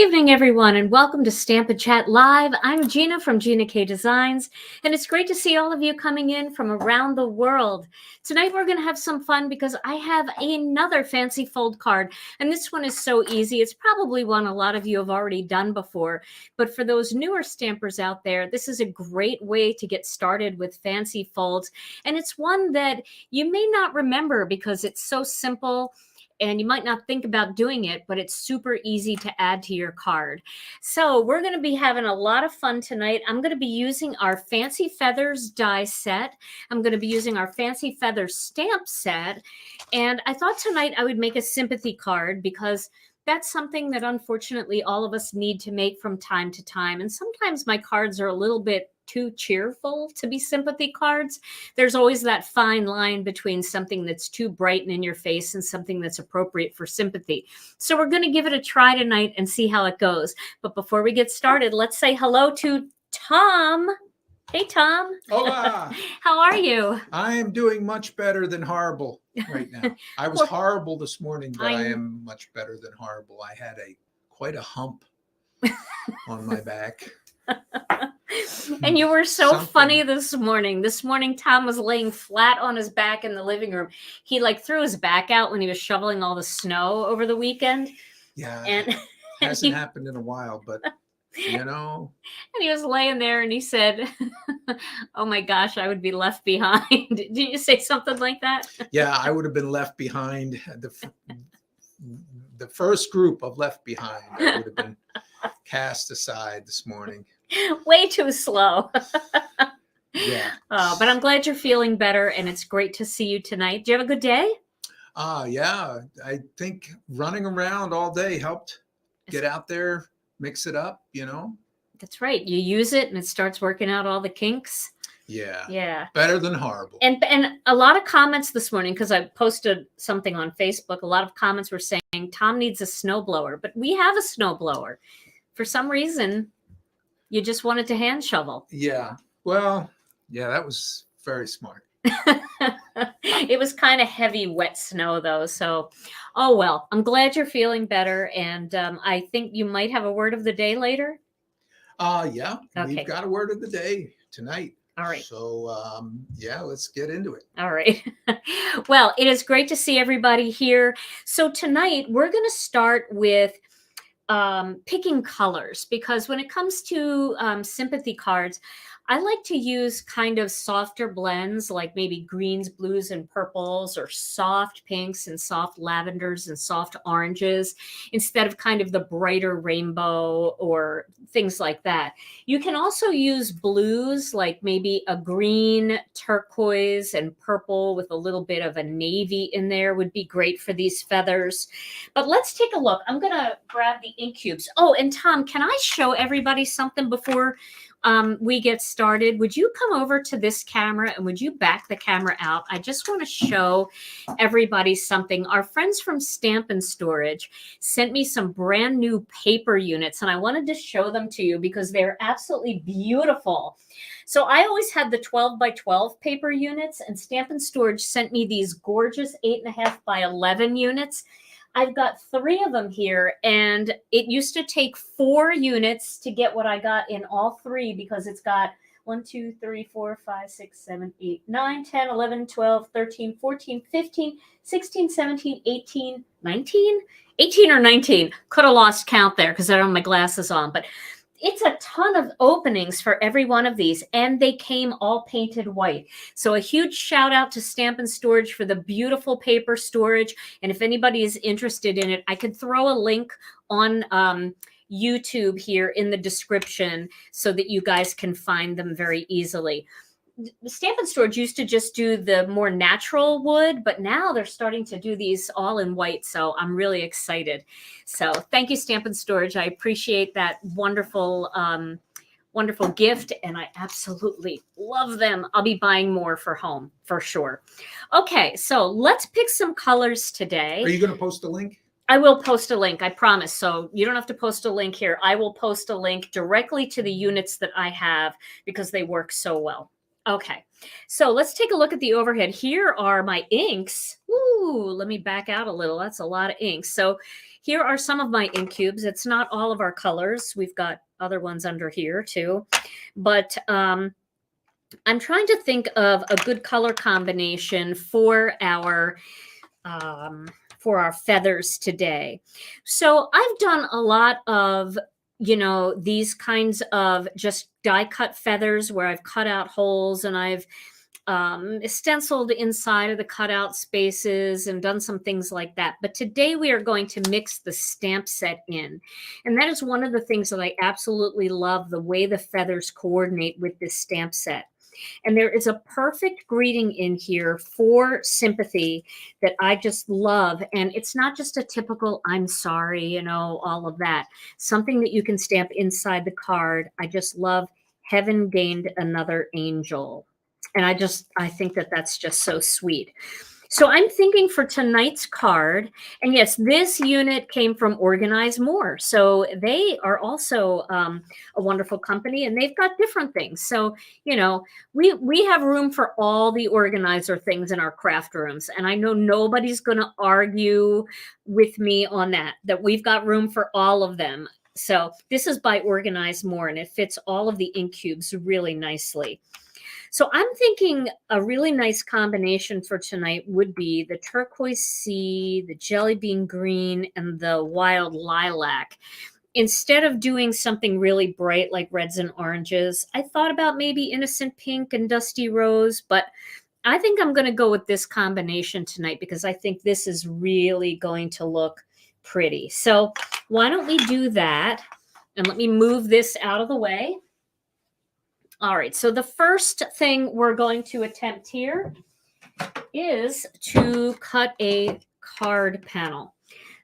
evening, everyone, and welcome to Stamp and Chat Live. I'm Gina from Gina K Designs, and it's great to see all of you coming in from around the world. Tonight, we're going to have some fun because I have another fancy fold card, and this one is so easy. It's probably one a lot of you have already done before, but for those newer stampers out there, this is a great way to get started with fancy folds, and it's one that you may not remember because it's so simple. And you might not think about doing it, but it's super easy to add to your card. So we're going to be having a lot of fun tonight. I'm going to be using our Fancy Feathers die set. I'm going to be using our Fancy Feathers stamp set. And I thought tonight I would make a sympathy card because that's something that unfortunately all of us need to make from time to time. And sometimes my cards are a little bit too cheerful to be sympathy cards. There's always that fine line between something that's too bright and in your face and something that's appropriate for sympathy. So we're going to give it a try tonight and see how it goes. But before we get started, let's say hello to Tom. Hey, Tom. Hola. How are you? I am doing much better than horrible right now. I was horrible this morning, but I am much better than horrible. I had quite a hump on my back. And you were so funny this morning. This morning, Tom was laying flat on his back in the living room. He threw his back out when he was shoveling all the snow over the weekend. Yeah, and hasn't happened in a while, but you know. And he was laying there and he said, "Oh my gosh, I would be left behind." Did you say something like that? Yeah, I would have been left behind. The first group of left behind, I would have been cast aside this morning. Way too slow. Yeah. But I'm glad you're feeling better, and it's great to see you tonight. Do you have a good day? Yeah. I think running around all day helped get out there, mix it up, you know. That's right. You use it, and it starts working out all the kinks. Yeah. Yeah. Better than horrible. And a lot of comments this morning, because I posted something on Facebook, a lot of comments were saying Tom needs a snowblower, but we have a snowblower. For some reason, you just wanted to hand shovel. Yeah. Well, yeah, that was very smart. It was kind of heavy, wet snow, though. So, oh, well, I'm glad you're feeling better. And I think you might have a word of the day later. Yeah. Okay. We've got a word of the day tonight. All right. So, yeah, let's get into it. All right. Well, it is great to see everybody here. So tonight we're going to start with picking colors, because when it comes to sympathy cards, I like to use kind of softer blends, like maybe greens, blues, and purples, or soft pinks and soft lavenders and soft oranges, instead of kind of the brighter rainbow or things like that. You can also use blues, like maybe a green, turquoise, and purple with a little bit of a navy in there would be great for these feathers. But let's take a look. I'm going to grab the ink cubes. Oh, and Tom, can I show everybody something before we get started? Would you come over to this camera and would you back the camera out? I just want to show everybody something. Our friends from Stamp and Storage sent me some brand new paper units, and I wanted to show them to you because they're absolutely beautiful. So I always had the 12 by 12 paper units, and Stamp and Storage sent me these gorgeous 8.5 by 11 units. I've got 3 of them here, and it used to take 4 units to get what I got in all 3, because it's got 1, 2, 3, 4, 5, 6, 7, 8, 9, 10, 11, 12, 13, 14, 15, 16, 17, 18, 19? 18 or 19. Could have lost count there because I don't have my glasses on, but it's a ton of openings for every one of these, and they came all painted white. So a huge shout out to Stamp and Storage for the beautiful paper storage. And if anybody is interested in it, I could throw a link on YouTube here in the description so that you guys can find them very easily. Stamp and Storage used to just do the more natural wood, but now they're starting to do these all in white. So I'm really excited. So thank you, Stamp and Storage. I appreciate that wonderful, wonderful gift, and I absolutely love them. I'll be buying more for home for sure. Okay, so let's pick some colors today. Are you going to post a link? I will post a link, I promise. So you don't have to post a link here. I will post a link directly to the units that I have because they work so well. Okay, so let's take a look at the overhead. Here are my inks. Ooh, let me back out a little. That's a lot of inks. So here are some of my ink cubes. It's not all of our colors. We've got other ones under here too. But I'm trying to think of a good color combination for our feathers today. So I've done a lot of, these kinds of just die cut feathers where I've cut out holes and I've stenciled inside of the cutout spaces and done some things like that. But today we are going to mix the stamp set in. And that is one of the things that I absolutely love, the way the feathers coordinate with this stamp set. And there is a perfect greeting in here for sympathy that I just love. And it's not just a typical, I'm sorry, all of that. Something that you can stamp inside the card. I just love heaven gained another angel. And I think that that's just so sweet. So I'm thinking for tonight's card, and yes, this unit came from Organize More. So they are also a wonderful company, and they've got different things. So, we have room for all the organizer things in our craft rooms. And I know nobody's going to argue with me on that we've got room for all of them. So this is by Organize More, and it fits all of the ink cubes really nicely. So I'm thinking a really nice combination for tonight would be the Turquoise Sea, the Jelly Bean Green, and the Wild Lilac. Instead of doing something really bright like reds and oranges, I thought about maybe Innocent Pink and Dusty Rose, but I think I'm going to go with this combination tonight because I think this is really going to look pretty. So why don't we do that? And let me move this out of the way. All right, so the first thing we're going to attempt here is to cut a card panel.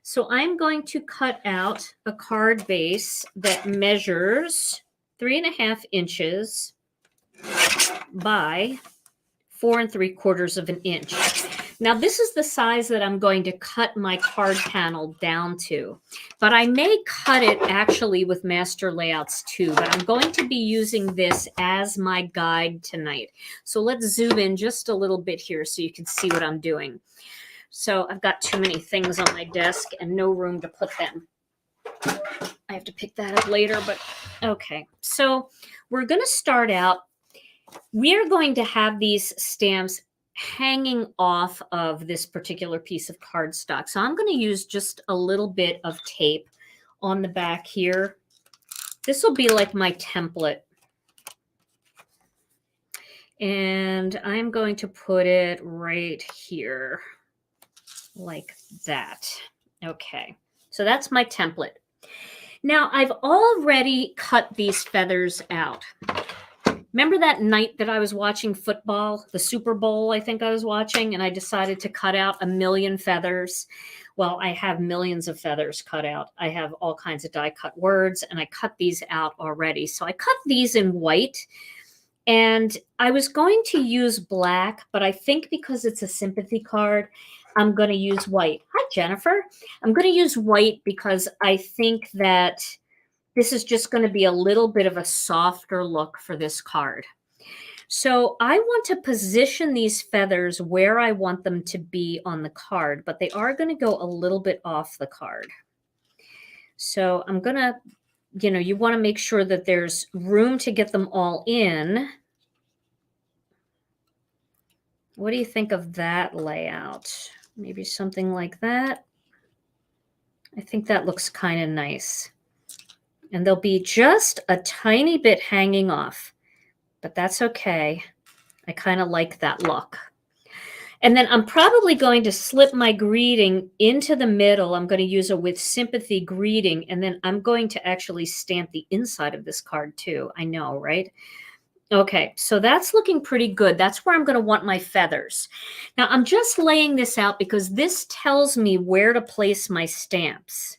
So I'm going to cut out a card base that measures 3.5 inches by 4 3/4 of an inch. Now, this is the size that I'm going to cut my card panel down to, but I may cut it actually with master layouts too, but I'm going to be using this as my guide tonight. So let's zoom in just a little bit here so you can see what I'm doing. So I've got too many things on my desk and no room to put them. I have to pick that up later, but okay. So we're going to start out. We're going to have these stamps hanging off of this particular piece of cardstock. So I'm going to use just a little bit of tape on the back here. This will be like my template. And I'm going to put it right here like that. Okay, so that's my template. Now I've already cut these feathers out. Remember that night that I was watching football, the Super Bowl, I think I was watching, and I decided to cut out 1 million feathers? Well, I have millions of feathers cut out. I have all kinds of die cut words, and I cut these out already. So I cut these in white, and I was going to use black, but I think because it's a sympathy card, I'm going to use white. Hi, Jennifer. I'm going to use white because I think that this is just going to be a little bit of a softer look for this card. So I want to position these feathers where I want them to be on the card, but they are going to go a little bit off the card. So I'm going to, you want to make sure that there's room to get them all in. What do you think of that layout? Maybe something like that. I think that looks kind of nice. And they'll be just a tiny bit hanging off, but that's okay. I kind of like that look. And then I'm probably going to slip my greeting into the middle. I'm going to use a With Sympathy greeting, and then I'm going to actually stamp the inside of this card too. I know, right? Okay, so that's looking pretty good. That's where I'm going to want my feathers. Now, I'm just laying this out because this tells me where to place my stamps.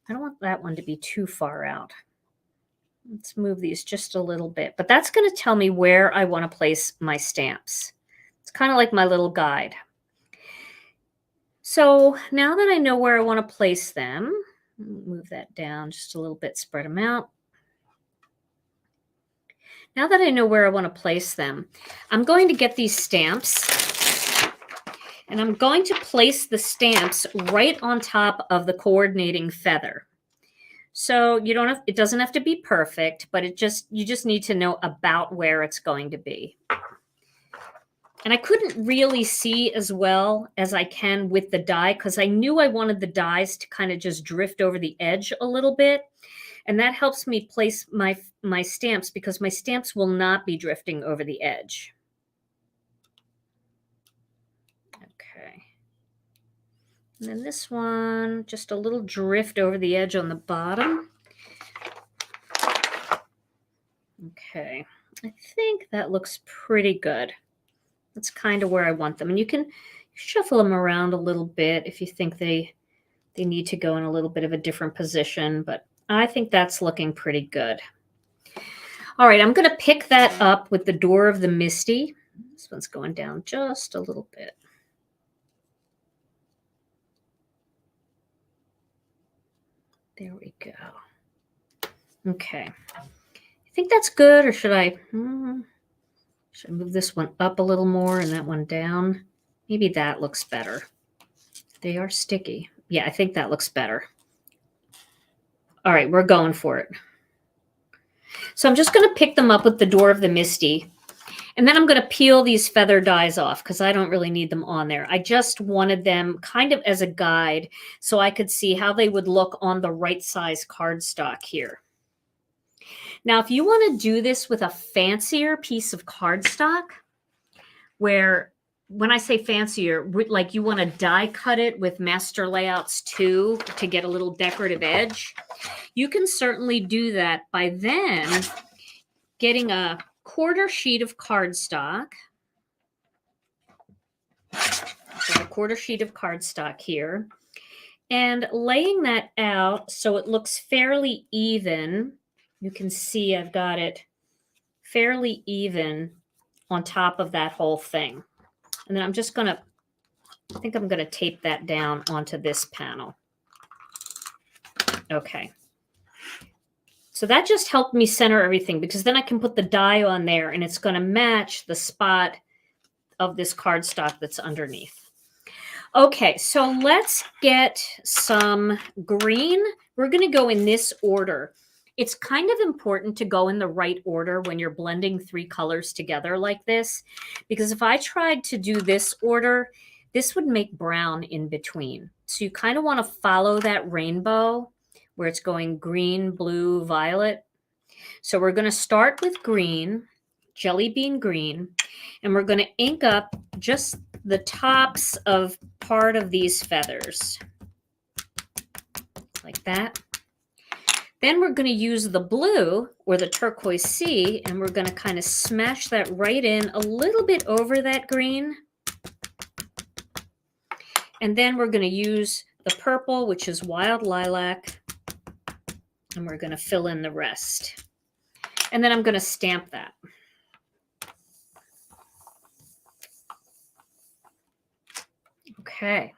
I don't want that one to be too far out. Let's move these just a little bit, but that's going to tell me where I want to place my stamps. It's kind of like my little guide. So now that I know where I want to place them, move that down just a little bit, spread them out. Now that I know where I want to place them, I'm going to get these stamps, and I'm going to place the stamps right on top of the coordinating feather. So it doesn't have to be perfect, but you just need to know about where it's going to be. And I couldn't really see as well as I can with the die because I knew I wanted the dies to kind of just drift over the edge a little bit. And that helps me place my stamps because my stamps will not be drifting over the edge. Okay. And then this one, just a little drift over the edge on the bottom. Okay. I think that looks pretty good. That's kind of where I want them. And you can shuffle them around a little bit if you think they need to go in a little bit of a different position, but I think that's looking pretty good. All right, I'm going to pick that up with the Door of the Misty. This one's going down just a little bit. There we go. Okay. I think that's good, or should I move this one up a little more and that one down? Maybe that looks better. They are sticky. Yeah, I think that looks better. All right, we're going for it. So I'm just going to pick them up with the Door of the Misty, and then I'm going to peel these feather dies off because I don't really need them on there. I just wanted them kind of as a guide so I could see how they would look on the right size cardstock here. Now, if you want to do this with a fancier piece of cardstock, where when I say fancier, like you want to die cut it with Master Layouts 2 to get a little decorative edge, you can certainly do that by then getting a quarter sheet of cardstock. So a quarter sheet of cardstock here, and laying that out so it looks fairly even. You can see I've got it fairly even on top of that whole thing. And then I'm just going to, I think I'm going to tape that down onto this panel. Okay. So that just helped me center everything because then I can put the die on there and it's going to match the spot of this cardstock that's underneath. Okay, so let's get some green. We're going to go in this order. It's kind of important to go in the right order when you're blending 3 colors together like this, because if I tried to do this order, this would make brown in between. So you kind of want to follow that rainbow where it's going green, blue, violet. So we're going to start with green, jelly bean green, and we're going to ink up just the tops of part of these feathers like that. Then we're going to use the blue or the turquoise sea, and we're going to kind of smash that right in a little bit over that green. And then we're going to use the purple, which is wild lilac, and we're going to fill in the rest. And then I'm going to stamp that. Okay.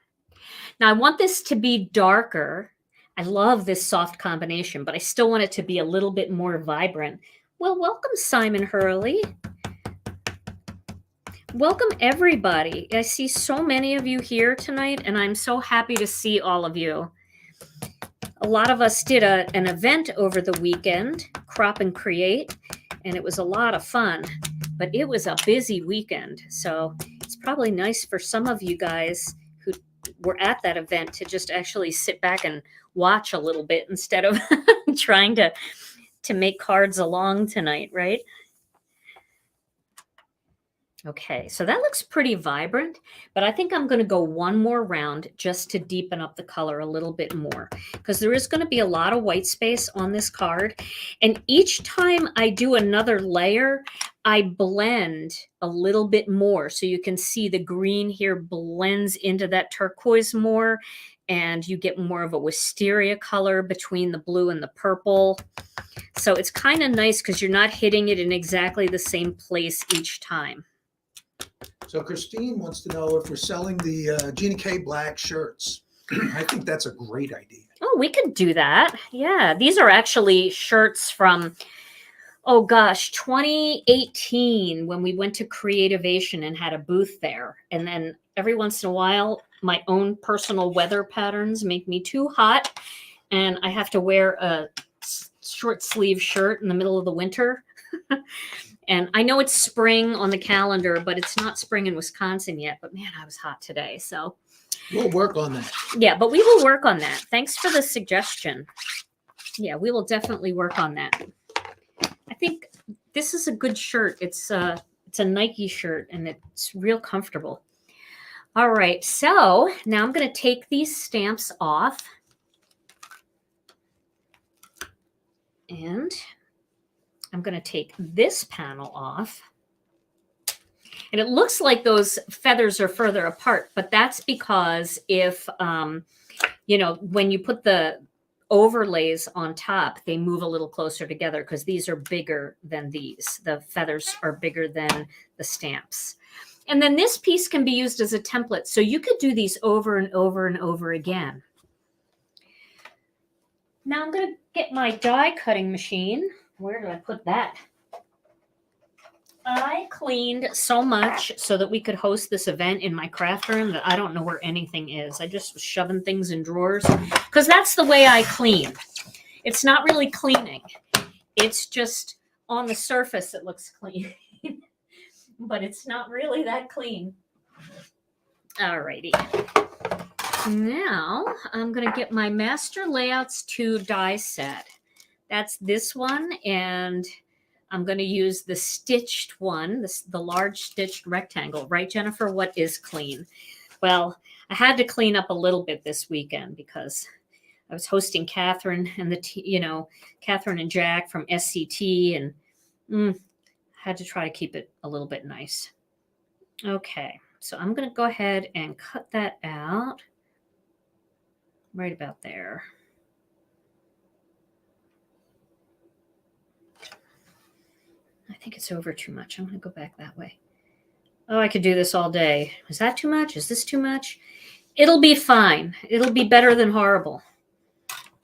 Now I want this to be darker. I love this soft combination, but I still want it to be a little bit more vibrant. Well, welcome, Simon Hurley. Welcome, everybody. I see so many of you here tonight, and I'm so happy to see all of you. A lot of us did an event over the weekend, Crop and Create, and it was a lot of fun, but it was a busy weekend. So it's probably nice for some of you guys who were at that event to just actually sit back and watch a little bit instead of trying to make cards along tonight, right? Okay, so that looks pretty vibrant, but I think I'm going to go one more round just to deepen up the color a little bit more, because there is going to be a lot of white space on this card. And each time I do another layer, I blend a little bit more. So you can see the green here blends into that turquoise more, and you get more of a wisteria color between the blue and the purple. So it's kind of nice because you're not hitting it in exactly the same place each time. So Christine wants to know if we're selling the Gina K black shirts. I think that's a great idea. Oh, we could do that. Yeah, these are actually shirts from Oh gosh, 2018 when we went to Creativation and had a booth there. And then every once in a while, my own personal weather patterns make me too hot and I have to wear a short sleeve shirt in the middle of the winter. And I know it's spring on the calendar, but it's not spring in Wisconsin yet. But man, I was hot today. So We'll work on that. yeah, but we will work on that. Thanks for the suggestion. Yeah, we will definitely work on that. I think this is a good shirt. It's a Nike shirt and it's real comfortable. All right, so now I'm going to take these stamps off. And I'm going to take this panel off. And it looks like those feathers are further apart, but that's because if, you know, when you put the overlays on top, they move a little closer together because these are bigger than these. The feathers are bigger than the stamps. And then this piece can be used as a template. So you could do these over and over and over again. Now I'm going to get my die cutting machine. Where did I put that? I cleaned so much so that we could host this event in my craft room that I don't know where anything is. I just was shoving things in drawers because that's the way I clean. It's not really cleaning. It's just on the surface it looks clean, but it's not really that clean. Alrighty. Now I'm going to get my Master Layouts 2 die set. That's this one, and I'm going to use the stitched one, the large stitched rectangle. Right, Jennifer? What is clean? Well, I had to clean up a little bit this weekend because I was hosting Catherine and Catherine and Jack from SCT, and had to try to keep it a little bit nice. Okay, so I'm going to go ahead and cut that out right about there. I think it's over too much. I'm going to go back that way. Oh, I could do this all day. Is that too much? Is this too much? It'll be fine. It'll be better than horrible.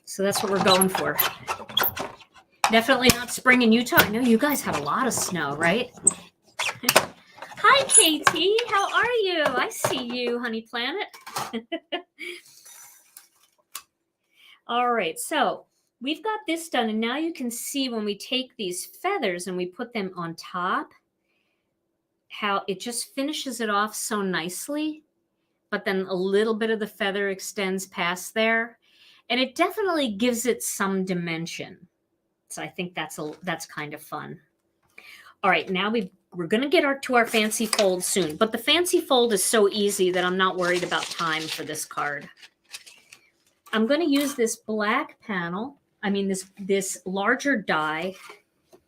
So that's what we're going for. Definitely not spring in Utah. I know you guys had a lot of snow, right? Hi, Katie. How are you? I see you, Honey Planet. All right, so we've got this done, and now you can see when we take these feathers and we put them on top, how it just finishes it off so nicely, but then a little bit of the feather extends past there, and it definitely gives it some dimension. So I think that's kind of fun. All right, now we're going to get to our fancy fold soon, but the fancy fold is so easy that I'm not worried about time for this card. I'm going to use this black panel. I mean, this larger die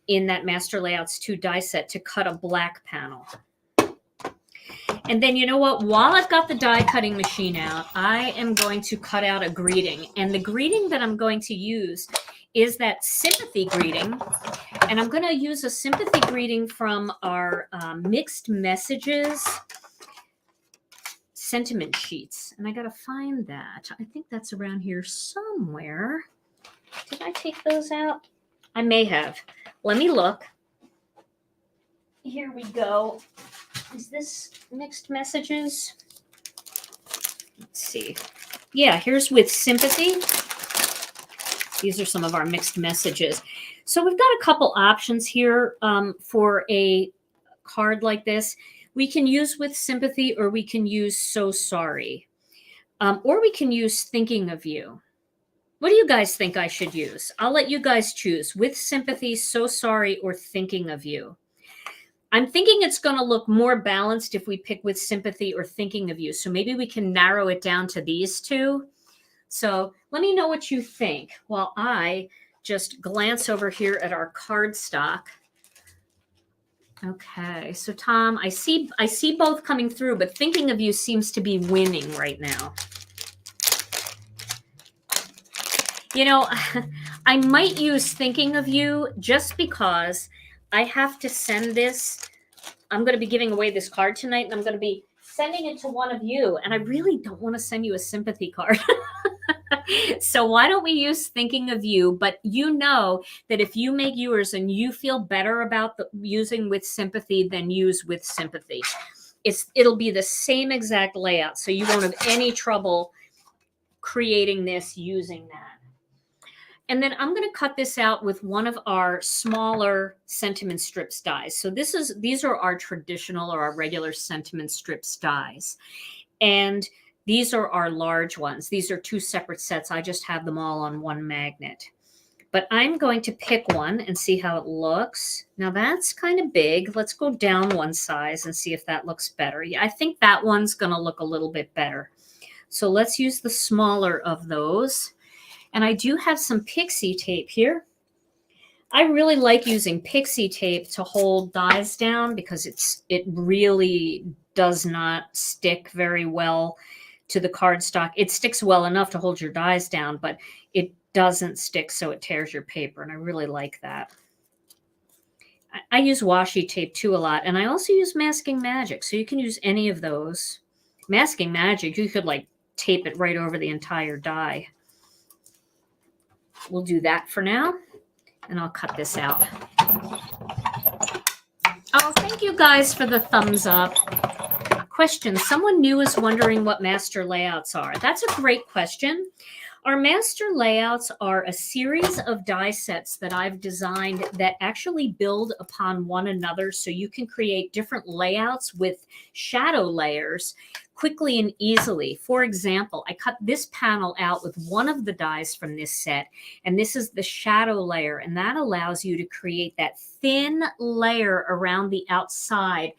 in that Master Layouts 2 die set to cut a black panel. And then you know what? While I've got the die cutting machine out, I am going to cut out a greeting. And the greeting that I'm going to use is that sympathy greeting. And I'm going to use a sympathy greeting from our mixed messages sentiment sheets, and I gotta find that. I think that's around here somewhere. Did I take those out? I may have. Let me look. Here we go. Is this mixed messages? Let's see. Yeah, here's with sympathy. These are some of our mixed messages. So we've got a couple options here for a card like this. We can use with sympathy, or we can use so sorry. Or we can use thinking of you. What do you guys think I should use? I'll let you guys choose. With sympathy, so sorry, or thinking of you. I'm thinking it's going to look more balanced if we pick with sympathy or thinking of you. So maybe we can narrow it down to these two. So let me know what you think while I just glance over here at our cardstock. Okay, so Tom, I see both coming through, but thinking of you seems to be winning right now. You know, I might use thinking of you just because I have to send this. I'm going to be giving away this card tonight, and I'm going to be sending it to one of you, and I really don't want to send you a sympathy card. So why don't we use Thinking of You? But you know that if you make yours and you feel better about using with sympathy, then use with sympathy. It'll be the same exact layout, so you won't have any trouble creating this using that. And then I'm going to cut this out with one of our smaller sentiment strips dies. So these are our traditional or our regular sentiment strips dies. And these are our large ones. These are two separate sets. I just have them all on one magnet. But I'm going to pick one and see how it looks. Now that's kind of big. Let's go down one size and see if that looks better. Yeah, I think that one's going to look a little bit better. So let's use the smaller of those. And I do have some pixie tape here. I really like using pixie tape to hold dies down because it really does not stick very well to the cardstock. It sticks well enough to hold your dies down, but it doesn't stick so it tears your paper, and I really like that. I use washi tape too a lot, and I also use Masking Magic, so you can use any of those. Masking Magic, you could like tape it right over the entire die. We'll do that for now, and I'll cut this out. Oh, thank you guys for the thumbs up. Question, someone new is wondering what master layouts are. That's a great question. Our master layouts are a series of die sets that I've designed that actually build upon one another, so you can create different layouts with shadow layers quickly and easily. For example, I cut this panel out with one of the dies from this set, and this is the shadow layer, and that allows you to create that thin layer around the outside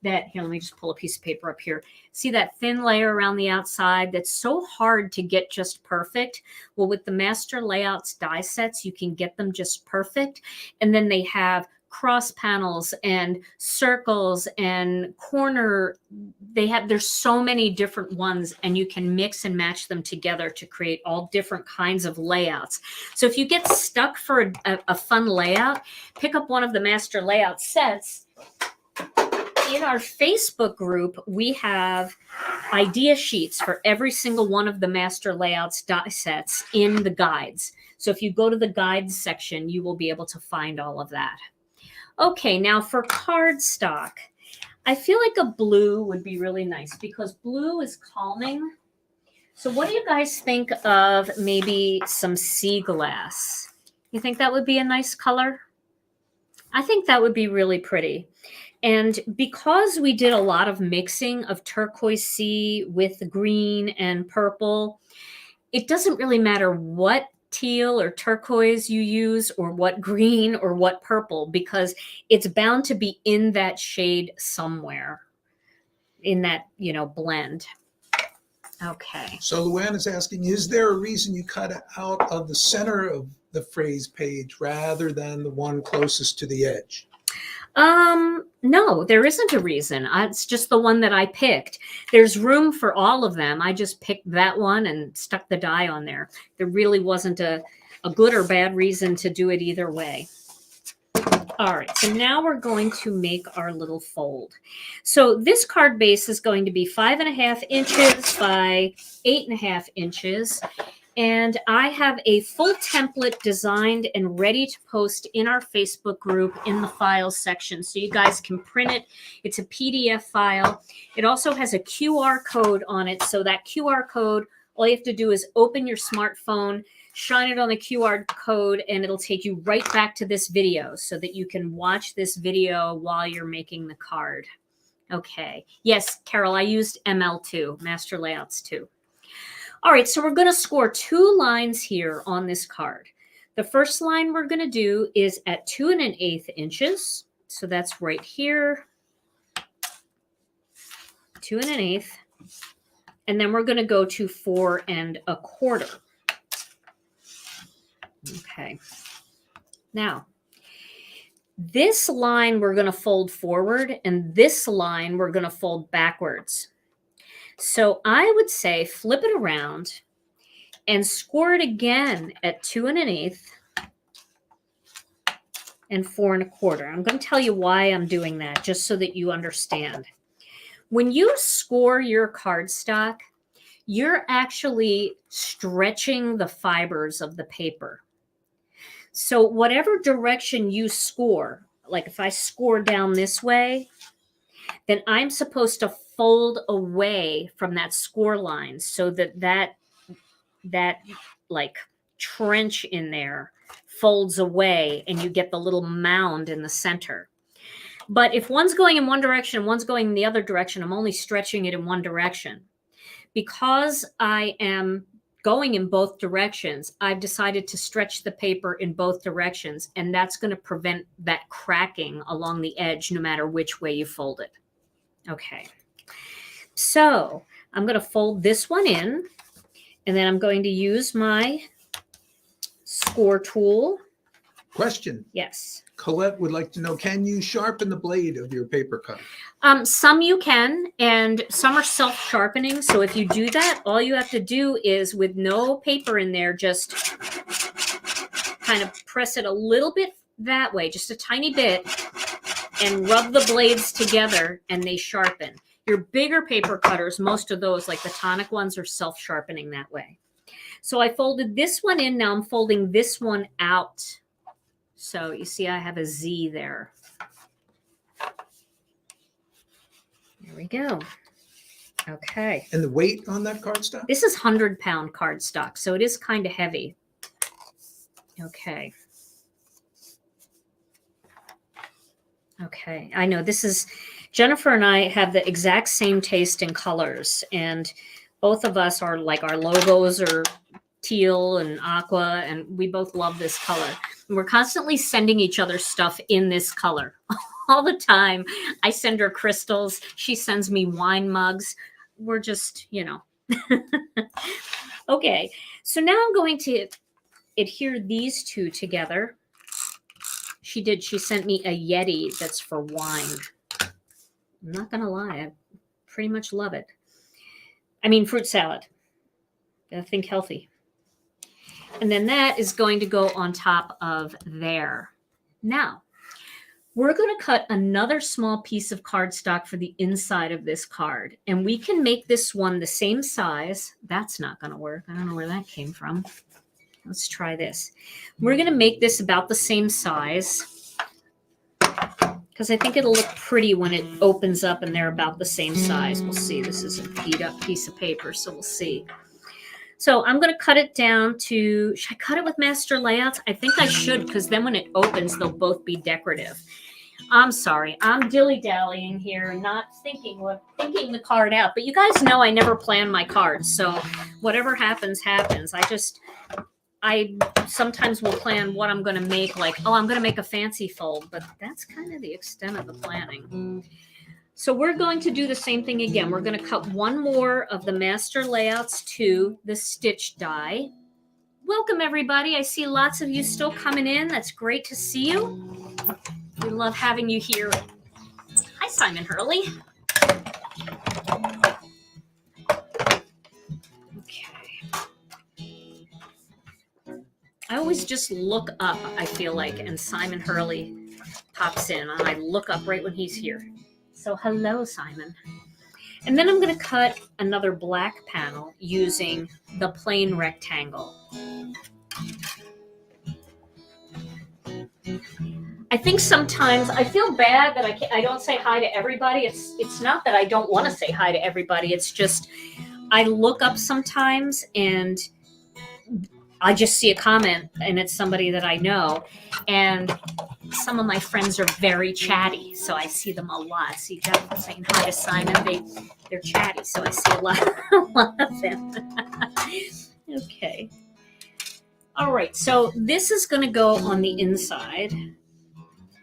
that, here, let me just pull a piece of paper up here. See that thin layer around the outside that's so hard to get just perfect? Well, with the Master Layouts die sets, you can get them just perfect. And then they have cross panels and circles and corner. There's so many different ones, and you can mix and match them together to create all different kinds of layouts. So if you get stuck for a fun layout, pick up one of the Master Layout sets. In our Facebook group, we have idea sheets for every single one of the Master Layouts die sets in the guides. So if you go to the guides section, you will be able to find all of that. Okay, now for cardstock, I feel like a blue would be really nice because blue is calming. So what do you guys think of maybe some sea glass? You think that would be a nice color? I think that would be really pretty. And because we did a lot of mixing of turquoise sea with green and purple, it doesn't really matter what teal or turquoise you use or what green or what purple, because it's bound to be in that shade somewhere in that, blend. Okay. So Luann is asking, is there a reason you cut out of the center of the phrase page rather than the one closest to the edge? No, there isn't a reason. It's just the one that I picked. There's room for all of them. I just picked that one and stuck the die on there. There really wasn't a good or bad reason to do it either way. All right, so now we're going to make our little fold. So this card base is going to be 5.5 inches by 8.5 inches. And I have a full template designed and ready to post in our Facebook group in the files section. So you guys can print it. It's a PDF file. It also has a QR code on it. So that QR code, all you have to do is open your smartphone, shine it on the QR code, and it'll take you right back to this video so that you can watch this video while you're making the card. Okay. Yes, Carol, I used ML2, Master Layouts 2. All right, so we're going to score 2 lines here on this card. The first line we're going to do is at 2 1/8 inches. So that's right here, 2 1/8. And then we're going to go to 4 1/4. Okay. Now, this line we're going to fold forward, and this line we're going to fold backwards. So I would say flip it around and score it again at 2 1/8 and 4 1/4. I'm going to tell you why I'm doing that, just so that you understand. When you score your cardstock, you're actually stretching the fibers of the paper. So whatever direction you score, like if I score down this way, then I'm supposed to fold away from that score line so that like trench in there folds away and you get the little mound in the center. But if one's going in one direction and one's going in the other direction, I'm only stretching it in one direction. Because I am going in both directions, I've decided to stretch the paper in both directions, and that's going to prevent that cracking along the edge no matter which way you fold it. Okay, so I'm going to fold this one in, and then I'm going to use my score tool. Question. Yes. Colette would like to know, can you sharpen the blade of your paper cutter? Some you can, and some are self-sharpening. So if you do that, all you have to do is, with no paper in there, just kind of press it a little bit that way, just a tiny bit, and rub the blades together, and they sharpen. Your bigger paper cutters, most of those, like the tonic ones, are self-sharpening that way. So I folded this one in. Now I'm folding this one out. So you see I have a Z there. There we go. Okay. And the weight on that cardstock? This is 100-pound cardstock, so it is kind of heavy. Okay. Okay. I know this is, Jennifer and I have the exact same taste in colors, and both of us are like, our logos are teal and aqua, and we both love this color. And we're constantly sending each other stuff in this color. All the time. I send her crystals. She sends me wine mugs. We're just, you know. Okay. So now I'm going to adhere these two together. She sent me a Yeti that's for wine. I'm not going to lie. I pretty much love it. I mean, fruit salad. Gotta think healthy. And then that is going to go on top of there. Now, we're going to cut another small piece of cardstock for the inside of this card. And we can make this one the same size. That's not going to work. I don't know where that came from. Let's try this. We're going to make this about the same size, because I think it'll look pretty when it opens up and they're about the same size. We'll see. This is a beat up piece of paper, so we'll see. So I'm going to cut it down to, should I cut it with master layouts? I think I should, because then when it opens, they'll both be decorative. I'm sorry. I'm dilly-dallying here, not thinking the card out. But you guys know I never plan my cards. So whatever happens, happens. I sometimes will plan what I'm going to make, like, oh, I'm going to make a fancy fold. But that's kind of the extent of the planning. So we're going to do the same thing again. We're going to cut one more of the master layouts to the stitch die. Welcome, everybody. I see lots of you still coming in. That's great to see you. We love having you here. Hi, Simon Hurley. Okay. I always just look up, I feel like, and Simon Hurley pops in, and I look up right when he's here. So hello, Simon. And then I'm going to cut another black panel using the plain rectangle. I think sometimes I feel bad that I don't say hi to everybody. It's not that I don't want to say hi to everybody. It's just I look up sometimes and I just see a comment and it's somebody that I know. And some of my friends are very chatty, so I see them a lot. See Jeff saying hi to Simon. They're chatty, so I see a lot of them. Okay. All right, so this is going to go on the inside.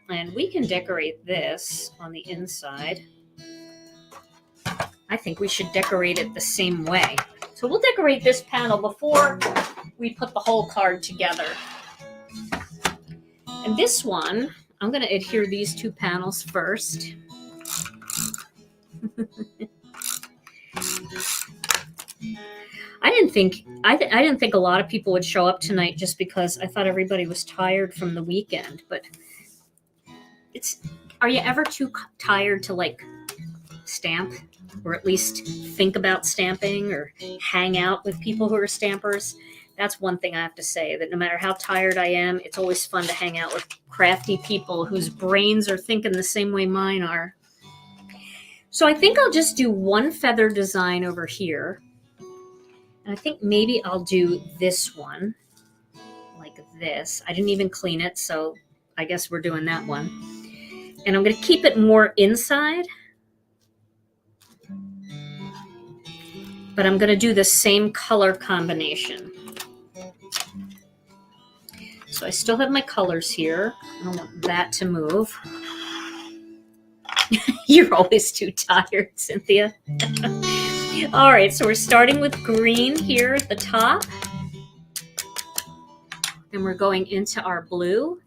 And we can decorate this on the inside. I think we should decorate it the same way. So we'll decorate this panel before we put the whole card together. And this one, I'm going to adhere these two panels first. I didn't think a lot of people would show up tonight just because I thought everybody was tired from the weekend, but are you ever too tired to like stamp, or at least think about stamping or hang out with people who are stampers. That's one thing I have to say, that no matter how tired I am, it's always fun to hang out with crafty people whose brains are thinking the same way mine are. So I think I'll just do one feather design over here. And I think maybe I'll do this one like this. I didn't even clean it, so I guess we're doing that one. And I'm going to keep it more inside. But I'm going to do the same color combination. So I still have my colors here. I don't want that to move. You're always too tired, Cynthia. All right, so we're starting with green here at the top. And we're going into our blue.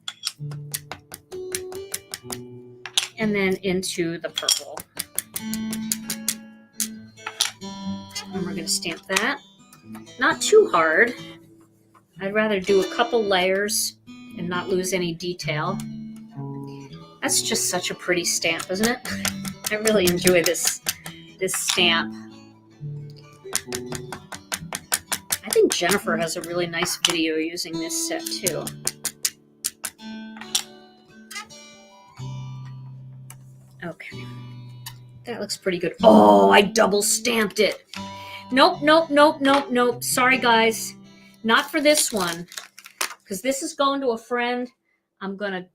And then into the purple. And we're going to stamp that. Not too hard. I'd rather do a couple layers and not lose any detail. That's just such a pretty stamp, isn't it? I really enjoy this stamp. I think Jennifer has a really nice video using this set too. Okay. That looks pretty good. Oh, I double stamped it. Nope. Sorry, guys. Not for this one. Because this is going to a friend. I'm gonna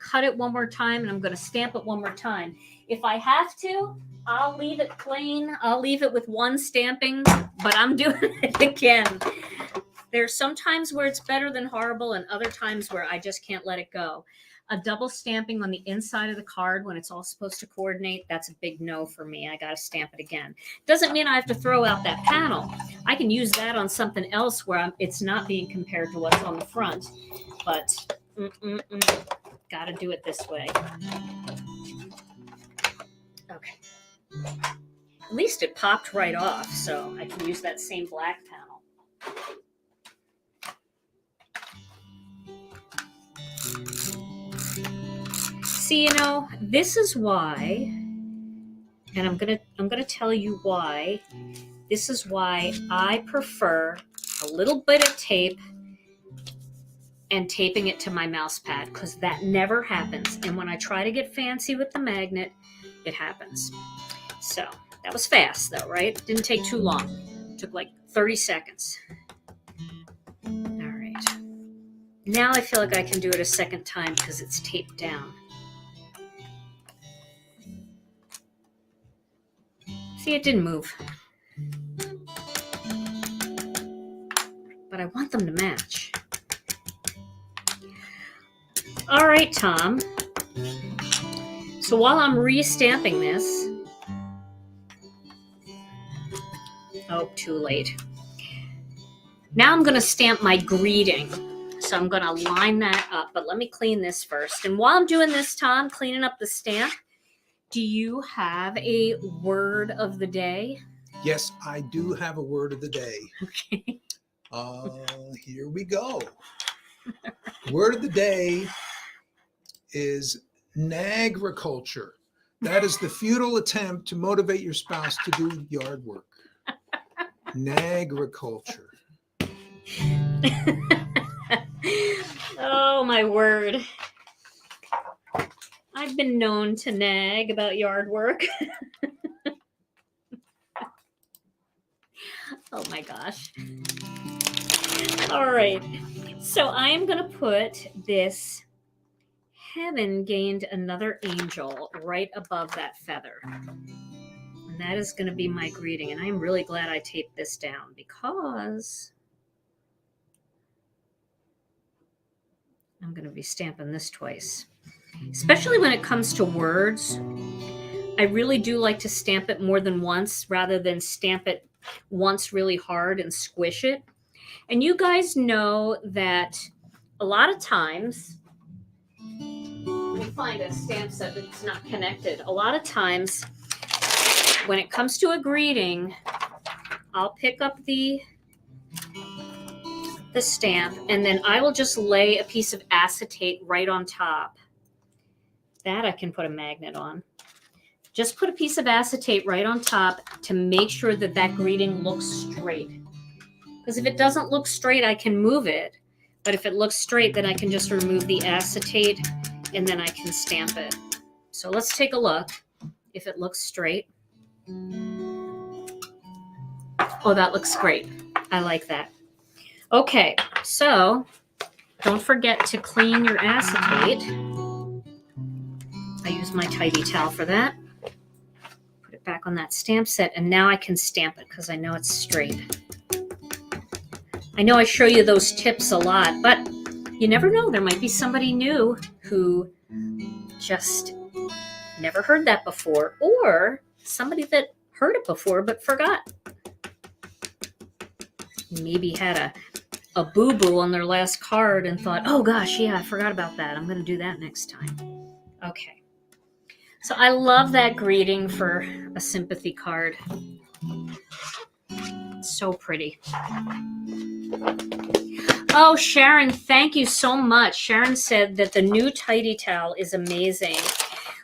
cut it one more time, and I'm gonna stamp it one more time. If I have to, I'll leave it plain. I'll leave it with one stamping, but I'm doing it again. There's some times where it's better than horrible, and other times where I just can't let it go. A double stamping on the inside of the card when it's all supposed to coordinate, that's a big no for me. I got to stamp it again. Doesn't mean I have to throw out that panel. I can use that on something else where it's not being compared to what's on the front, but got to do it this way. Okay. At least it popped right off, so I can use that same black panel. See, you know, this is why, and I'm gonna tell you why. This is why I prefer a little bit of tape and taping it to my mouse pad, because that never happens. And when I try to get fancy with the magnet, it happens. So that was fast though, right? Didn't take too long. It took like 30 seconds. All right. Now I feel like I can do it a second time because it's taped down. See, it didn't move. But I want them to match. All right, Tom. So while I'm re-stamping this... Oh, too late. Now I'm going to stamp my greeting. So I'm going to line that up. But let me clean this first. And while I'm doing this, Tom, cleaning up the stamp, do you have a word of the day? Yes, I do have a word of the day. Okay. Here we go. Word of the day is nagriculture. That is the futile attempt to motivate your spouse to do yard work. Nagriculture. Oh, my word. I've been known to nag about yard work. Oh my gosh. All right. So I am going to put this heaven gained another angel right above that feather. And that is going to be my greeting. And I'm really glad I taped this down because I'm going to be stamping this twice. Especially when it comes to words, I really do like to stamp it more than once rather than stamp it once really hard and squish it. And you guys know that a lot of times, let me find a stamp set that's not connected. A lot of times when it comes to a greeting, I'll pick up the stamp and then I will just lay a piece of acetate right on top. That I can put a magnet on. just put a piece of acetate right on top to make sure that that greeting looks straight. Because if it doesn't look straight, I can move it. But if it looks straight, then I can just remove the acetate and then I can stamp it. So let's take a look if it looks straight. Oh, that looks great. I like that. Okay, so don't forget to clean your acetate. I use my tidy towel for that. Put it back on that stamp set, and now I can stamp it because I know it's straight. I know I show you those tips a lot, but you never know. There might be somebody new who just never heard that before, or somebody that heard it before but forgot. Maybe had a boo-boo on their last card and thought, oh gosh, yeah, I forgot about that. I'm going to do that next time. Okay. So I love that greeting for a sympathy card. It's so pretty. Oh, Sharon, thank you so much. Sharon said that the new tidy towel is amazing.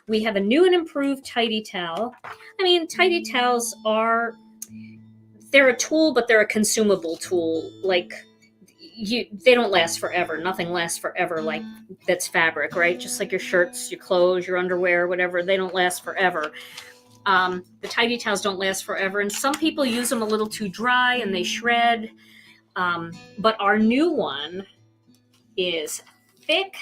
We have a new and improved tidy towel. I mean, tidy towels they're a tool, but they're a consumable tool. Like, they don't last forever. Nothing lasts forever like that's fabric, right? Just like your shirts, your clothes, your underwear, whatever, they don't last forever. The tidy towels don't last forever, and some people use them a little too dry and they shred. But our new one is thick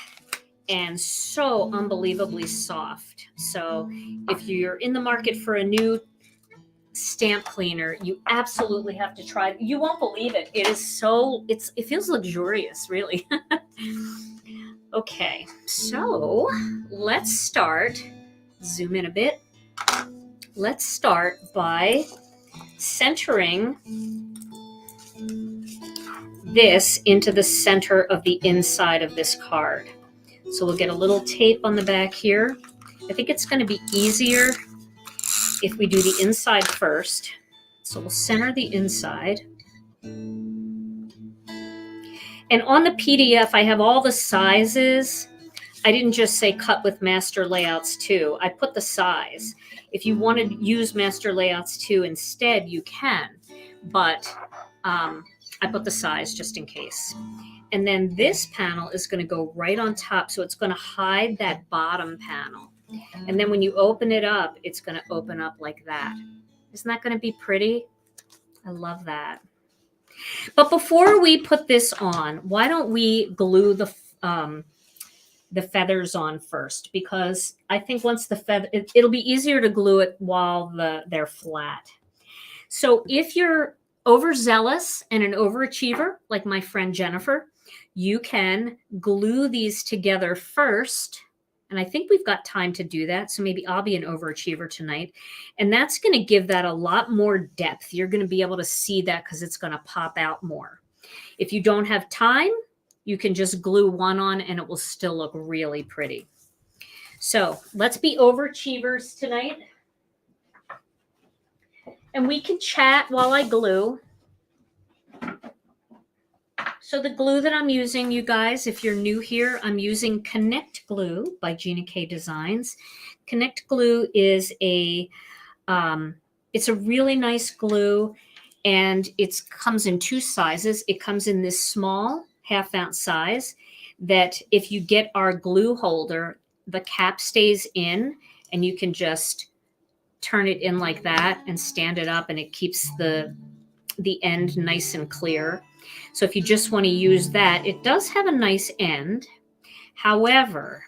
and so unbelievably soft. So if you're in the market for a new stamp cleaner, you absolutely have to try it. You won't believe it. It feels luxurious, really. Okay, so let's start. Zoom in a bit. Let's start by centering this into the center of the inside of this card. So we'll get a little tape on the back here. I think it's going to be easier if we do the inside first. So we'll center the inside. And on the PDF, I have all the sizes. I didn't just say cut with Master Layouts 2. I put the size. If you want to use Master Layouts 2 instead, you can. But I put the size just in case. And then this panel is going to go right on top. So it's going to hide that bottom panel. And then when you open it up, it's going to open up like that. Isn't that going to be pretty? I love that. But before we put this on, why don't we glue the feathers on first? Because I think once the feather, it'll be easier to glue it while they're flat. So if you're overzealous and an overachiever, like my friend Jennifer, you can glue these together first. And I think we've got time to do that. So maybe I'll be an overachiever tonight. And that's going to give that a lot more depth. You're going to be able to see that because it's going to pop out more. If you don't have time, you can just glue one on and it will still look really pretty. So let's be overachievers tonight. And we can chat while I glue. So the glue that I'm using, you guys, if you're new here, I'm using Connect Glue by Gina K Designs. Connect Glue is it's a really nice glue, and it comes in two sizes. It comes in this small 1/2 ounce size that if you get our glue holder, the cap stays in and you can just turn it in like that and stand it up, and it keeps the end nice and clear. So if you just want to use that, it does have a nice end. However,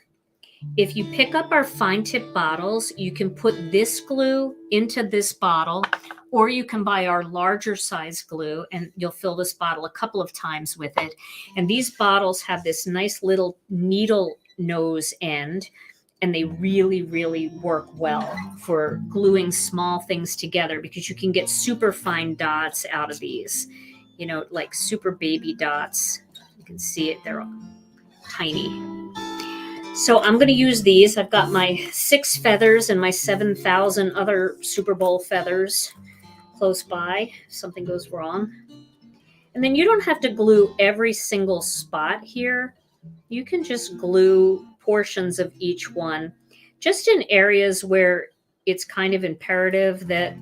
if you pick up our fine tip bottles, you can put this glue into this bottle, or you can buy our larger size glue and you'll fill this bottle a couple of times with it. And these bottles have this nice little needle nose end, and they really, really work well for gluing small things together because you can get super fine dots out of these. You know, like super baby dots. You can see it, they're tiny. So I'm going to use these. I've got my 6 feathers and my 7,000 other Super Bowl feathers close by if something goes wrong. And then you don't have to glue every single spot here. You can just glue portions of each one, just in areas where it's kind of imperative that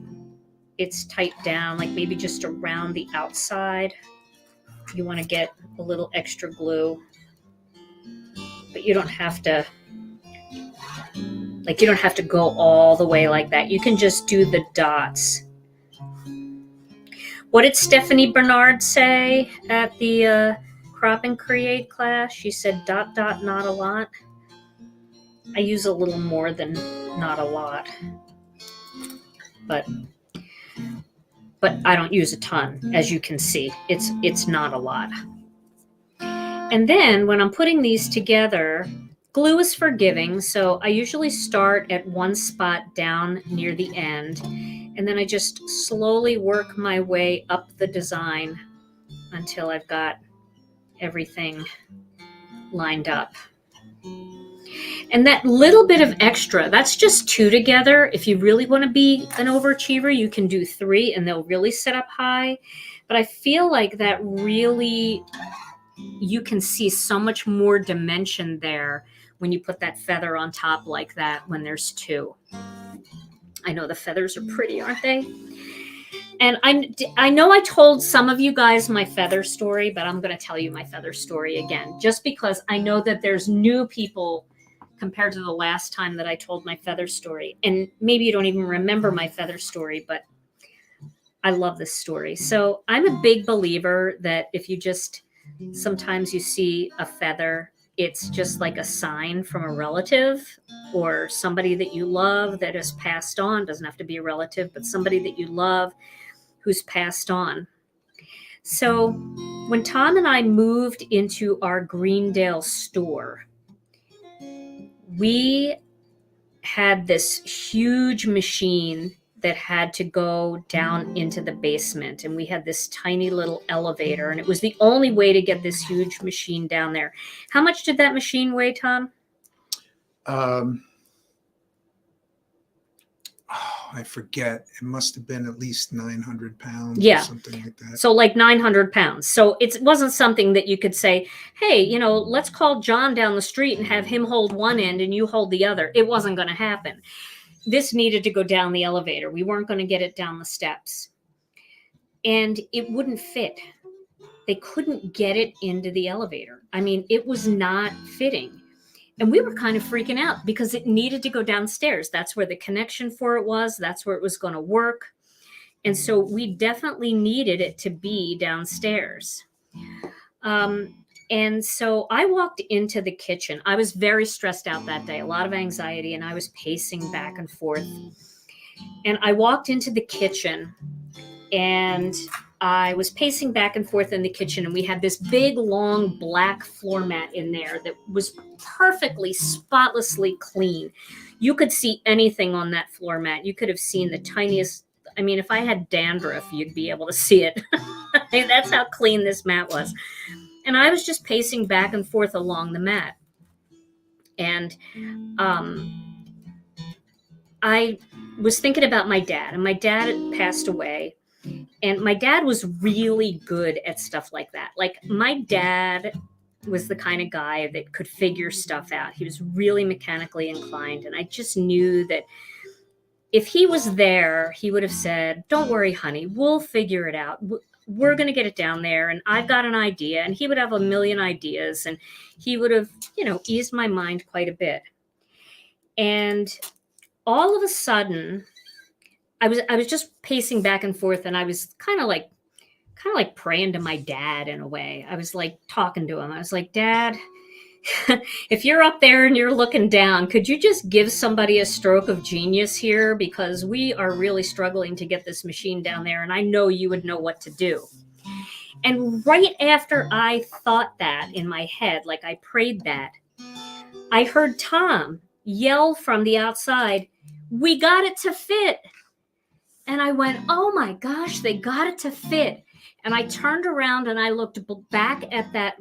it's tight down, like maybe just around the outside. You want to get a little extra glue, but you don't have to, like, you don't have to go all the way like that. You can just do the dots. What did Stephanie Bernard say at the Crop and Create class? She said, dot, dot, not a lot. I use a little more than not a lot, but I don't use a ton. As you can see, it's not a lot. And then when I'm putting these together, glue is forgiving, so I usually start at one spot down near the end, and then I just slowly work my way up the design until I've got everything lined up. And that little bit of extra, that's just 2 together. If you really want to be an overachiever, you can do 3 and they'll really sit up high. But I feel like that really, you can see so much more dimension there when you put that feather on top like that when there's 2. I know the feathers are pretty, aren't they? And I know I told some of you guys my feather story, but I'm going to tell you my feather story again, just because I know that there's new people compared to the last time that I told my feather story. And maybe you don't even remember my feather story, but I love this story. So I'm a big believer that if you just, sometimes you see a feather, it's just like a sign from a relative or somebody that you love that has passed on. Doesn't have to be a relative, but somebody that you love who's passed on. So when Tom and I moved into our Greendale store, we had this huge machine that had to go down into the basement, and we had this tiny little elevator, and it was the only way to get this huge machine down there. How much did that machine weigh, Tom? I forget. It must have been at least 900 pounds Yeah. or something like that. So like 900 pounds. So it wasn't something that you could say, hey, you know, let's call John down the street and have him hold one end and you hold the other. It wasn't going to happen. This needed to go down the elevator. We weren't going to get it down the steps. And it wouldn't fit. They couldn't get it into the elevator. I mean, it was not fitting. And we were kind of freaking out because it needed to go downstairs. That's where the connection for it was. That's where it was going to work. And so we definitely needed it to be downstairs. And so I walked into the kitchen. I was very stressed out that day, a lot of anxiety, and I was pacing back and forth. And I walked into the kitchen and I was pacing back and forth in the kitchen, and we had this big, long black floor mat in there that was perfectly, spotlessly clean. You could see anything on that floor mat. You could have seen the tiniest, I mean, if I had dandruff, you'd be able to see it. I mean, that's how clean this mat was. And I was just pacing back and forth along the mat. And I was thinking about my dad, and my dad had passed away. And my dad was really good at stuff like that. Like, my dad was the kind of guy that could figure stuff out. He was really mechanically inclined. And I just knew that if he was there, he would have said, don't worry, honey, we'll figure it out. We're going to get it down there. And I've got an idea. And he would have a million ideas. And he would have, you know, eased my mind quite a bit. And all of a sudden, I was just pacing back and forth, and I was kind of like praying to my dad in a way. I was like talking to him. I was like, Dad, if you're up there and you're looking down, could you just give somebody a stroke of genius here? Because we are really struggling to get this machine down there, and I know you would know what to do. And right after I thought that in my head, like I prayed that, I heard Tom yell from the outside, we got it to fit. And I went, oh my gosh, they got it to fit. And I turned around and I looked back at that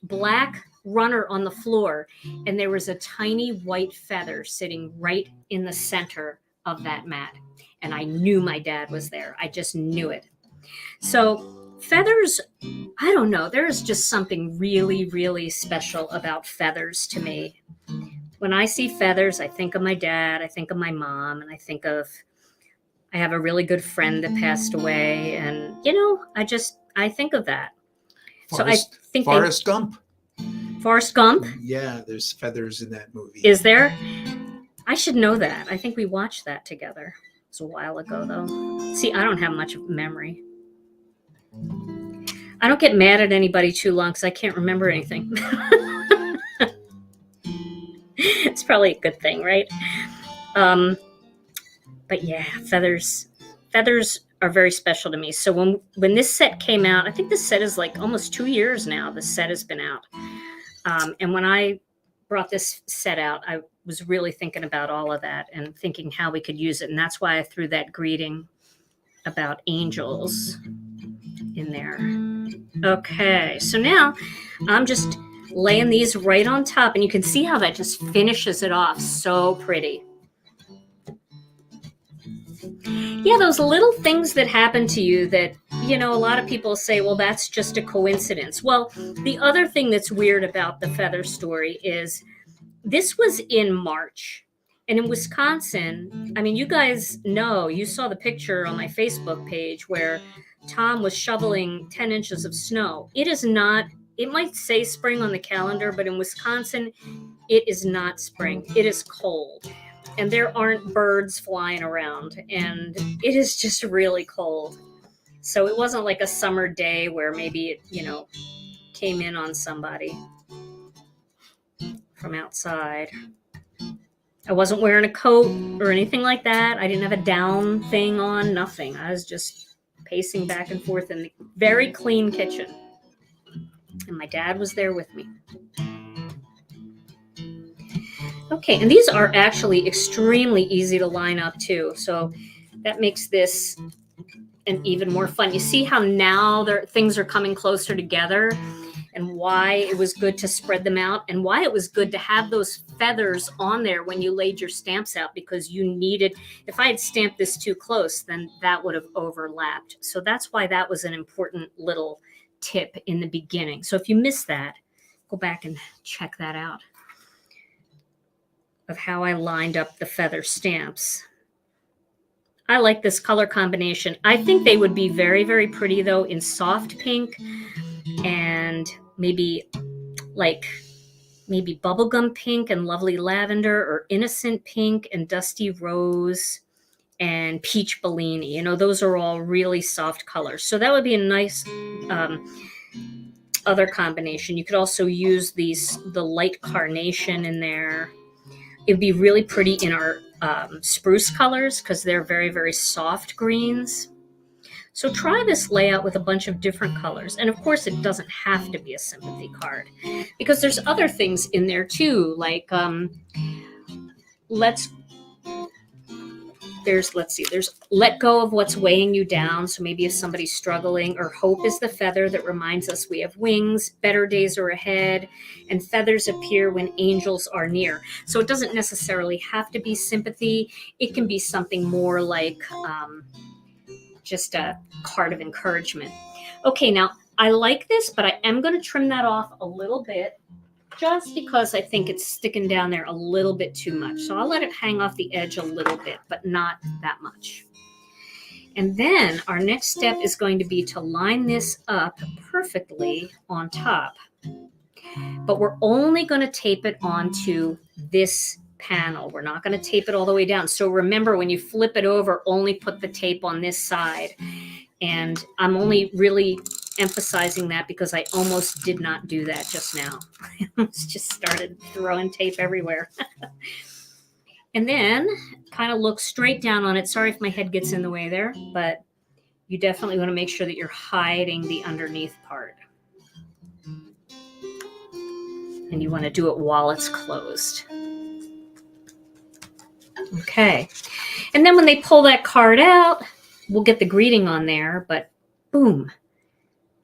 black runner on the floor, and there was a tiny white feather sitting right in the center of that mat. And I knew my dad was there. I just knew it. So feathers, I don't know, there is just something really, really special about feathers to me. When I see feathers, I think of my dad, I think of my mom, and I have a really good friend that passed away. And, I think of that. So I think Forrest Gump. Forrest Gump, Yeah, there's feathers in that movie. is there? I should know that. I think we watched that together. It was a while ago, though. See, I don't have much of memory. I don't get mad at anybody too long because I can't remember anything. It's probably a good thing, right? But yeah, feathers are very special to me. So when this set came out, I think this set is like almost 2 years now. The set has been out, and when I brought this set out, I was really thinking about all of that and thinking how we could use it, and that's why I threw that greeting about angels in there. Okay, so now I'm just laying these right on top, and you can see how that just finishes it off so pretty. Yeah, those little things that happen to you that, a lot of people say, well, that's just a coincidence. Well, the other thing that's weird about the feather story is this was in March. And in Wisconsin, I mean, you guys know, you saw the picture on my Facebook page where Tom was shoveling 10 inches of snow. It is not, it might say spring on the calendar, but in Wisconsin, it is not spring. It is cold. And there aren't birds flying around. And it is just really cold. So it wasn't like a summer day where maybe it, came in on somebody from outside. I wasn't wearing a coat or anything like that. I didn't have a down thing on, nothing. I was just pacing back and forth in the very clean kitchen. And my dad was there with me. Okay, and these are actually extremely easy to line up too. So that makes this an even more fun. You see how now things are coming closer together, and why it was good to spread them out, and why it was good to have those feathers on there when you laid your stamps out, because you needed, if I had stamped this too close, then that would have overlapped. So that's why that was an important little tip in the beginning. So if you missed that, go back and check that out, of how I lined up the feather stamps. I like this color combination. I think they would be very, very pretty though in soft pink and maybe bubblegum pink and lovely lavender, or innocent pink and dusty rose and peach Bellini. Those are all really soft colors. So that would be a nice other combination. You could also use the light carnation in there. It would be really pretty in our spruce colors because they're very, very soft greens. So try this layout with a bunch of different colors. And of course, it doesn't have to be a sympathy card, because there's other things in there too, like there's let go of what's weighing you down. So maybe if somebody's struggling, or hope is the feather that reminds us we have wings, better days are ahead, and feathers appear when angels are near. So it doesn't necessarily have to be sympathy. It can be something more like just a card of encouragement. Okay, now I like this, but I am going to trim that off a little bit, just because I think it's sticking down there a little bit too much. So I'll let it hang off the edge a little bit, but not that much. And then our next step is going to be to line this up perfectly on top. But we're only going to tape it onto this panel. We're not going to tape it all the way down. So remember, when you flip it over, only put the tape on this side. And I'm only really emphasizing that because I almost did not do that just now. I almost just started throwing tape everywhere. And then kind of look straight down on it. Sorry if my head gets in the way there, but you definitely want to make sure that you're hiding the underneath part. And you want to do it while it's closed. Okay. And then when they pull that card out, we'll get the greeting on there, but boom,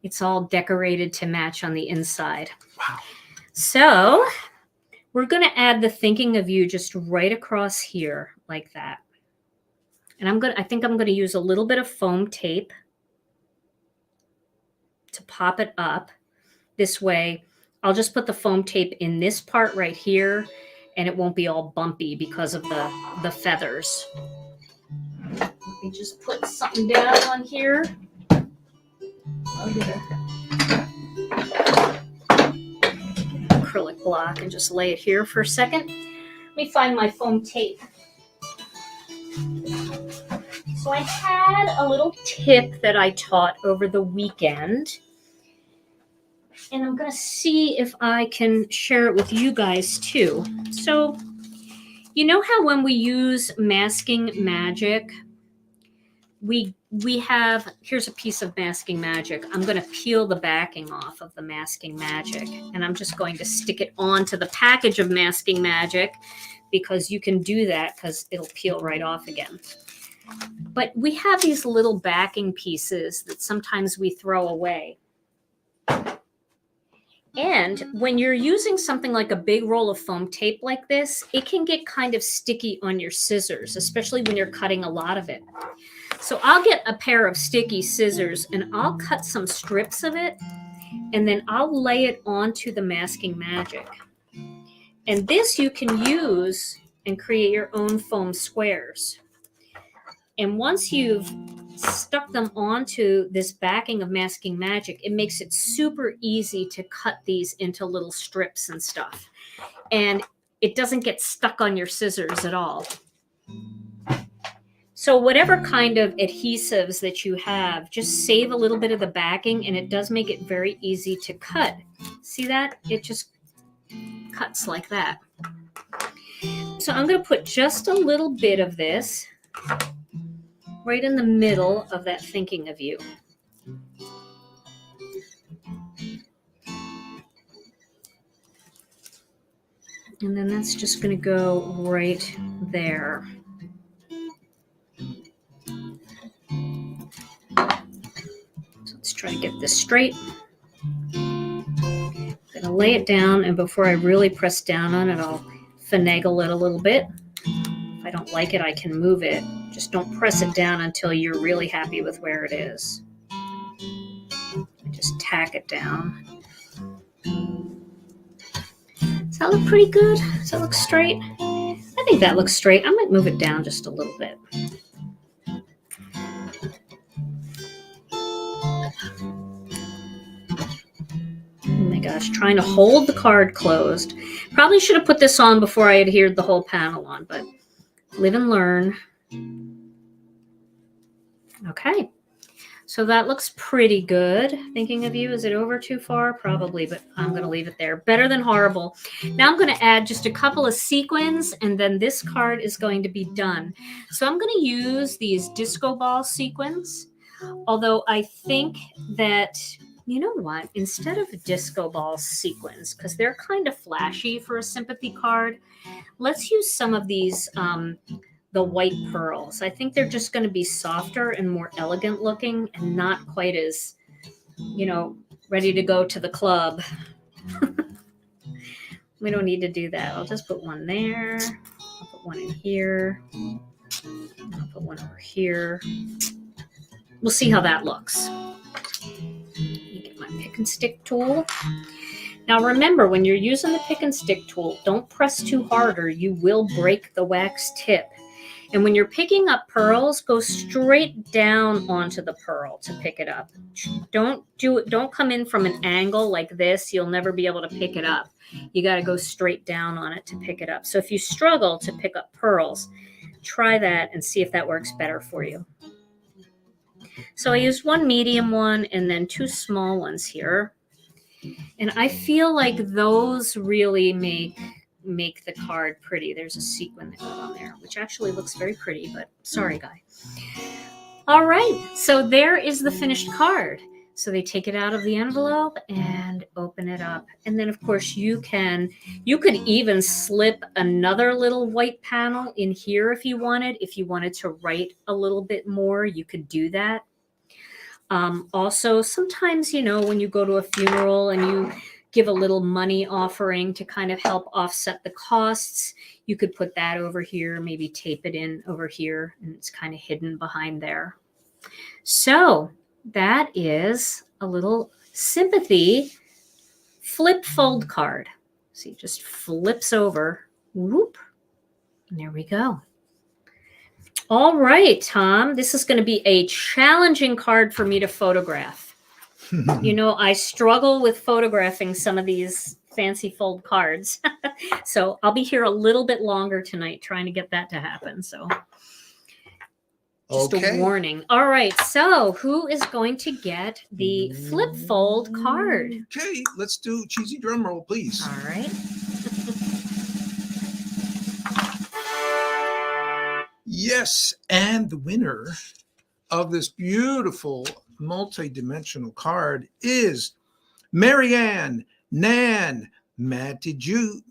it's all decorated to match on the inside. Wow. So we're going to add the thinking of you just right across here like that. And I think I'm going to use a little bit of foam tape to pop it up. This way, I'll just put the foam tape in this part right here, and it won't be all bumpy because of the feathers. Let me just put something down on here. I'll get an acrylic block and just lay it here for a second. Let me find my foam tape. So I had a little tip that I taught over the weekend, and I'm going to see if I can share it with you guys too. So, you know how when we use masking magic, we have, here's a piece of masking magic. I'm going to peel the backing off of the masking magic, and I'm just going to stick it onto the package of masking magic, because you can do that because it'll peel right off again. But we have these little backing pieces that sometimes we throw away. And when you're using something like a big roll of foam tape like this, it can get kind of sticky on your scissors, especially when you're cutting a lot of it. So I'll get a pair of sticky scissors and I'll cut some strips of it, and then I'll lay it onto the masking magic. And this you can use and create your own foam squares. And once you've stuck them onto this backing of masking magic, it makes it super easy to cut these into little strips and stuff. And it doesn't get stuck on your scissors at all. So whatever kind of adhesives that you have, just save a little bit of the backing, and it does make it very easy to cut. See that? It just cuts like that. So I'm going to put just a little bit of this right in the middle of that thinking of you. And then that's just going to go right there. So let's try to get this straight. I'm going to lay it down, and before I really press down on it, I'll finagle it a little bit. If I don't like it, I can move it. Just don't press it down until you're really happy with where it is. Just tack it down. Does that look pretty good? Does that look straight? I think that looks straight. I might move it down just a little bit. Oh my gosh, trying to hold the card closed. Probably should have put this on before I adhered the whole panel on, but live and learn. Okay, so that looks pretty good. Thinking of you, is it over too far? Probably, but I'm going to leave it there. Better than horrible. Now I'm going to add just a couple of sequins, and then this card is going to be done. So I'm going to use these disco ball sequins, although I think that, you know what, instead of disco ball sequins, because they're kind of flashy for a sympathy card, let's use some of these the white pearls. I think they're just going to be softer and more elegant looking, and not quite as, you know, ready to go to the club. We don't need to do that. I'll just put one there. I'll put one in here. I'll put one over here. We'll see how that looks. Let me get my pick and stick tool. Now remember, when you're using the pick and stick tool, don't press too hard or you will break the wax tip. And when you're picking up pearls, go straight down onto the pearl to pick it up. Don't come in from an angle like this. You'll never be able to pick it up. You got to go straight down on it to pick it up. So if you struggle to pick up pearls, try that and see if that works better for you. So I used one medium one and then two small ones here. And I feel like those really make the card pretty. There's a sequin that goes on there, which actually looks very pretty, but sorry, guy. All right, so there is the finished card. So they take it out of the envelope and open it up. And then of course you could even slip another little white panel in here if you wanted. If you wanted to write a little bit more, you could do that. Also, sometimes, you know, when you go to a funeral and you give a little money offering to kind of help offset the costs, you could put that over here, maybe tape it in over here, and it's kind of hidden behind there. So that is a little sympathy flip fold card. See, it just flips over Whoop. And there we go. All right, Tom, this is going to be a challenging card for me to photograph. You know, I struggle with photographing some of these fancy fold cards. So I'll be here a little bit longer tonight trying to get that to happen. So just a warning. All right, so who is going to get the flip fold card? Okay, let's do cheesy drum roll, please. All right. Yes, and the winner of this beautiful multi-dimensional card is Maryann Nan Matijewicz.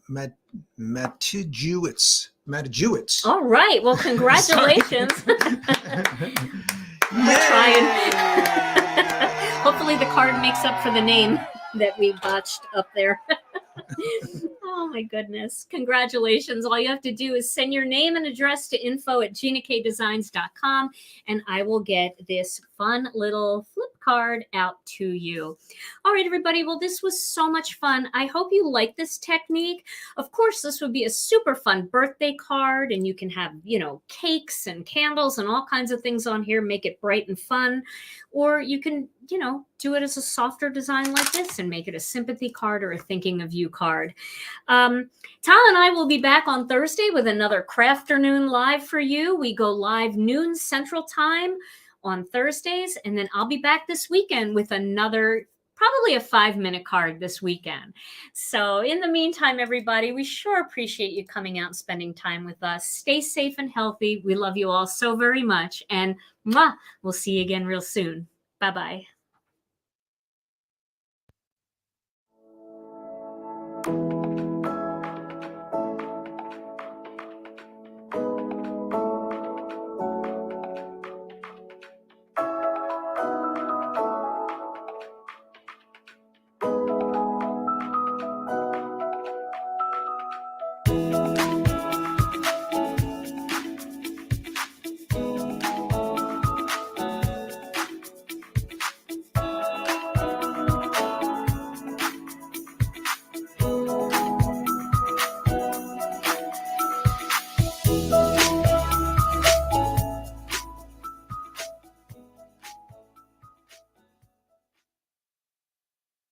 All right. Well, congratulations. We're trying. Hopefully the card makes up for the name that we botched up there. Oh my goodness. Congratulations. All you have to do is send your name and address to info@ginakdesigns.com and I will get this fun little flip card out to you. All right, everybody. Well, this was so much fun. I hope you like this technique. Of course, this would be a super fun birthday card and you can have, you know, cakes and candles and all kinds of things on here, make it bright and fun. Or you can, you know, do it as a softer design like this and make it a sympathy card or a thinking of you card. Tom and I will be back on Thursday with another Crafternoon Live for you. We go live noon Central Time on Thursdays, and then I'll be back this weekend with another, probably a 5-minute card this weekend. So in the meantime, everybody, we sure appreciate you coming out and spending time with us. Stay safe and healthy. We love you all so very much, and we'll see you again real soon. Bye-bye.